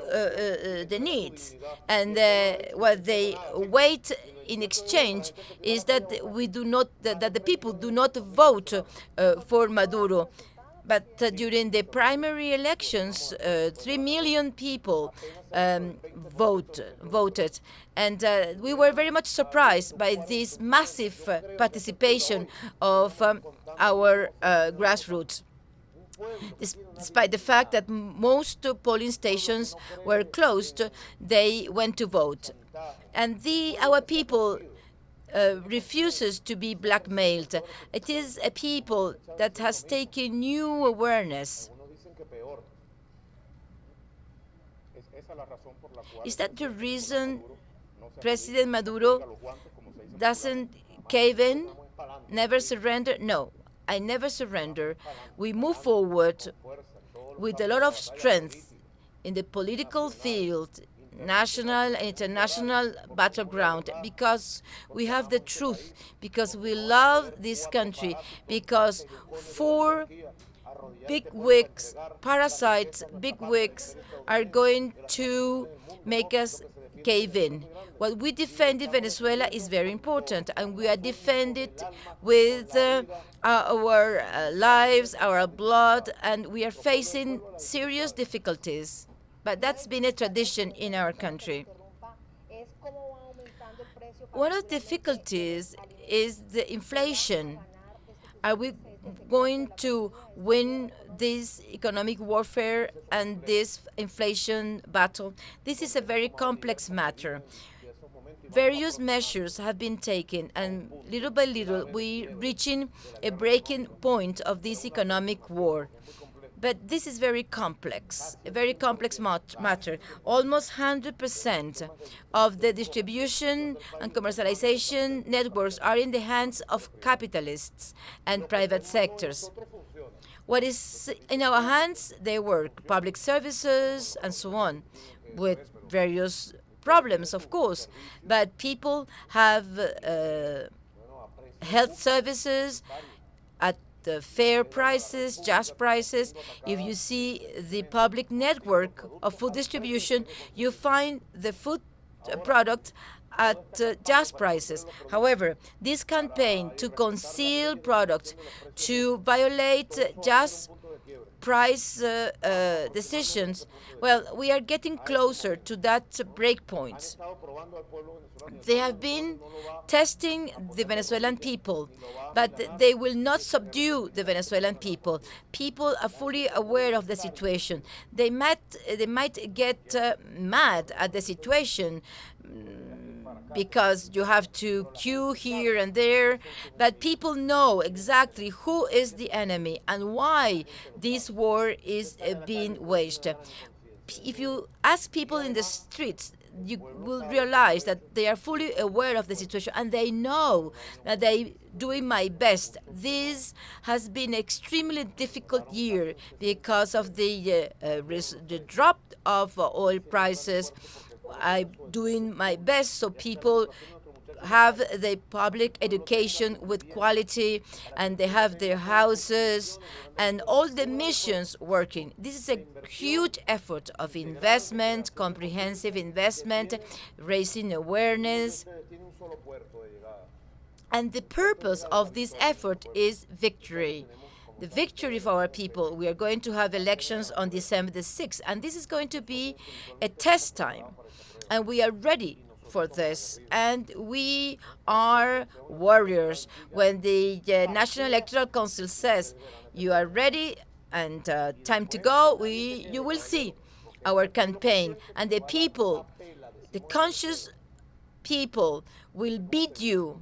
the needs, and what they wait in exchange is that that the people do not vote for Maduro. But during the primary elections, 3 million people voted, and we were very much surprised by this massive participation of our grassroots. Despite the fact that most polling stations were closed, they went to vote. And our people refuses to be blackmailed. It is a people that has taken new awareness. Is that the reason President Maduro doesn't cave in, never surrender? No. I never surrender. We move forward with a lot of strength in the political field, national and international battleground, because we have the truth, because we love this country, because 4 big wigs, parasites, big wigs, are going to make us cave in. What we defend in Venezuela is very important, and we are defended with our lives, our blood, and we are facing serious difficulties. But that's been a tradition in our country. One of the difficulties is the inflation. Are we going to win this economic warfare and this inflation battle? This is a very complex matter. Various measures have been taken, and little by little we're reaching a breaking point of this economic war. But this is very complex, a very complex matter. Almost 100% of the distribution and commercialization networks are in the hands of capitalists and private sectors. What is in our hands, they work, public services and so on, with various problems, of course. But people have health services at fair prices, just prices. If you see the public network of food distribution, you find the food product at just prices. However, this campaign to conceal products, to violate just price decisions, well, we are getting closer to that break point. They have been testing the Venezuelan people, but they will not subdue the Venezuelan people. People are fully aware of the situation. They might get mad at the situation because you have to queue here and there, but people know exactly who is the enemy and why this war is being waged. If you ask people in the streets, you will realize that they are fully aware of the situation and they know that they doing my best. This has been an extremely difficult year because of the drop of oil prices. I'm doing my best so people have the public education with quality and they have their houses and all the missions working. This is a huge effort of investment, comprehensive investment, raising awareness. And the purpose of this effort is victory. The victory for our people. We are going to have elections on December the 6th, and this is going to be a test time. And we are ready for this, and we are warriors. When the National Electoral Council says you are ready and time to go, you will see our campaign, and the people, the conscious people, will beat you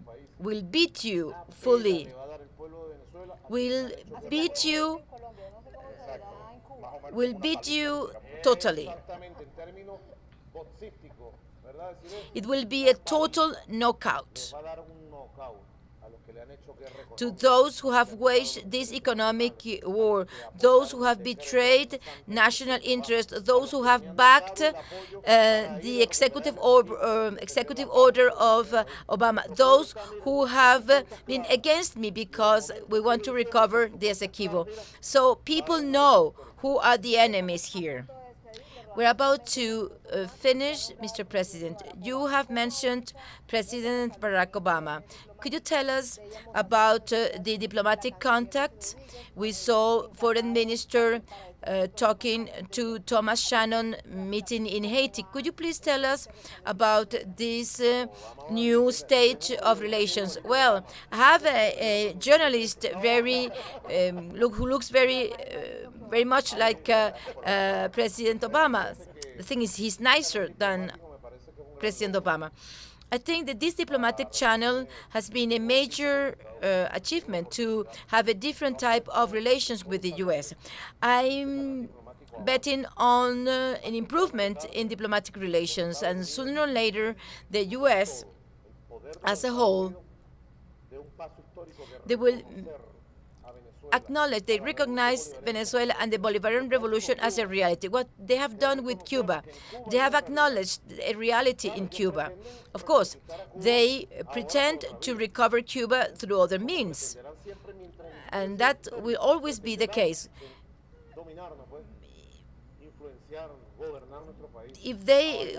fully, will beat you totally. It will be a total knockout to those who have waged this economic war, those who have betrayed national interest, those who have backed the executive order of Obama, those who have been against me because we want to recover the Esequibo. So people know who are the enemies here. We're about to finish, Mr. President. You have mentioned President Barack Obama. Could you tell us about the diplomatic contacts? We saw Foreign Minister talking to Thomas Shannon meeting in Haiti. Could you please tell us about this new stage of relations? Well, I have a journalist who looks very much like President Obama. The thing is, he's nicer than President Obama. I think that this diplomatic channel has been a major achievement to have a different type of relations with the U.S. I'm betting on an improvement in diplomatic relations, and sooner or later, the U.S. as a whole, they will they recognize Venezuela and the Bolivarian Revolution as a reality. What they have done with Cuba, they have acknowledged a reality in Cuba. Of course, they pretend to recover Cuba through other means, and that will always be the case. If they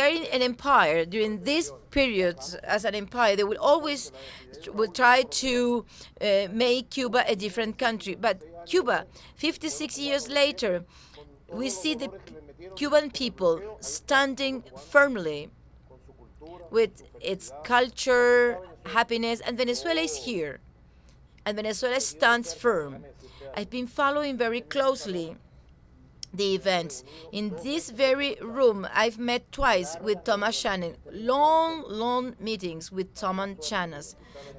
are in an empire during this period as an empire, they will always try to make Cuba a different country. But Cuba, 56 years later, we see the Cuban people standing firmly with its culture, happiness, and Venezuela is here. And Venezuela stands firm. I've been following very closely the events. In this very room, I've met twice with Thomas Shannon, long meetings with Thomas Shannon.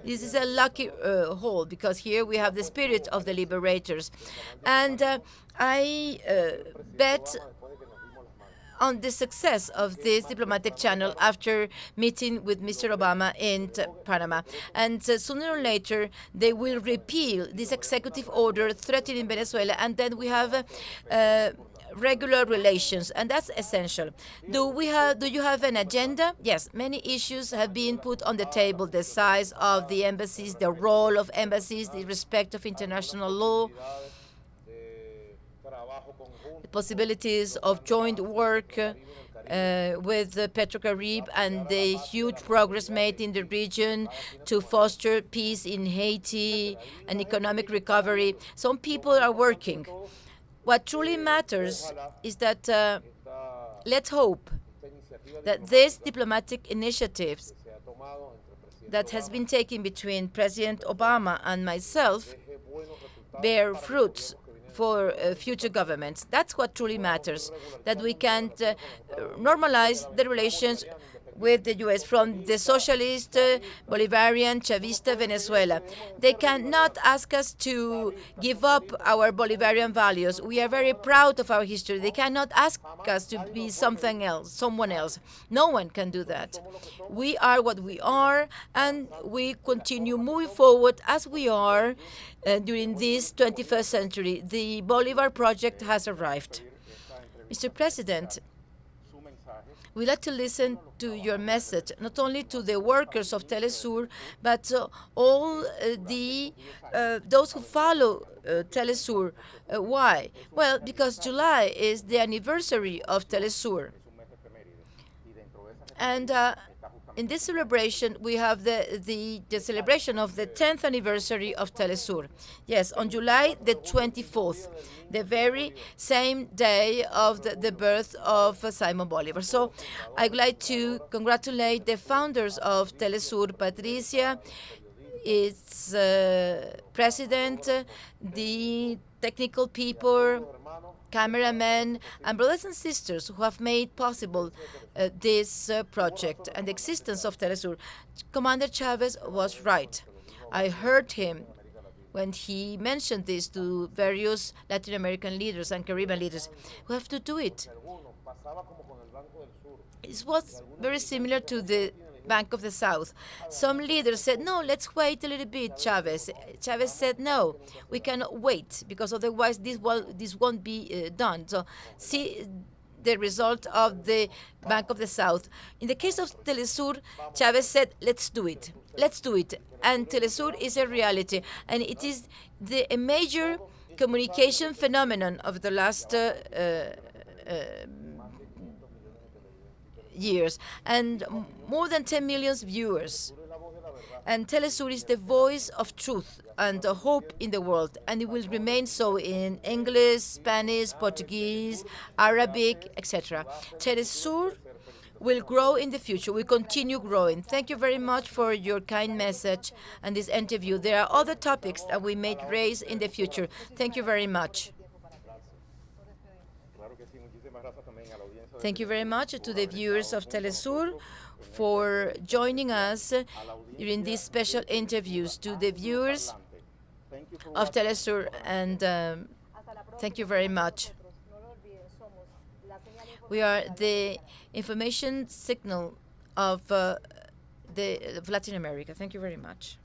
This is a lucky hole because here we have the spirit of the liberators. And I bet on the success of this diplomatic channel after meeting with Mr. Obama in Panama. And sooner or later, they will repeal this executive order threatening Venezuela, and then we have regular relations, and that's essential. Do you have an agenda? Yes, many issues have been put on the table: the size of the embassies, the role of embassies, the respect of international law, the possibilities of joint work with Petrocaribe, and the huge progress made in the region to foster peace in Haiti and economic recovery. Some people are working. What truly matters is that let's hope that these diplomatic initiatives that has been taken between President Obama and myself bear fruits for future governments. That's what truly matters, that we can normalize the relations with the U.S. from the socialist, Bolivarian, Chavista Venezuela. They cannot ask us to give up our Bolivarian values. We are very proud of our history. They cannot ask us to be something else, someone else. No one can do that. We are what we are, and we continue moving forward as we are during this 21st century. The Bolivar project has arrived. Mr. President, we'd like to listen to your message, not only to the workers of teleSUR, but all those who follow teleSUR. Why? Well, because July is the anniversary of teleSUR. And in this celebration, we have the celebration of the 10th anniversary of teleSUR. Yes, on July the 24th, the very same day of the birth of Simon Bolivar. So I'd like to congratulate the founders of teleSUR, Patricia, its president, the technical people, cameramen, and brothers and sisters who have made possible this project and the existence of teleSUR. Commander Chavez was right. I heard him when he mentioned this to various Latin American leaders and Caribbean leaders. We have to do it. It was very similar to the Bank of the South. Some leaders said, no, let's wait a little bit, Chavez. Chavez said, no, we cannot wait, because otherwise this won't be done. So see the result of the Bank of the South. In the case of teleSUR, Chavez said, let's do it. Let's do it. And teleSUR is a reality. And it is a major communication phenomenon of the last years, and more than 10 million viewers. And teleSUR is the voice of truth and hope in the world, and it will remain so in English, Spanish, Portuguese, Arabic, etc. teleSUR will grow in the future, will continue growing. Thank you very much for your kind message and this interview. There are other topics that we may raise in the future. Thank you very much. Thank you very much to the viewers of teleSUR for joining us during these special interviews. To the viewers of teleSUR, and thank you very much. We are the information signal of Latin America. Thank you very much.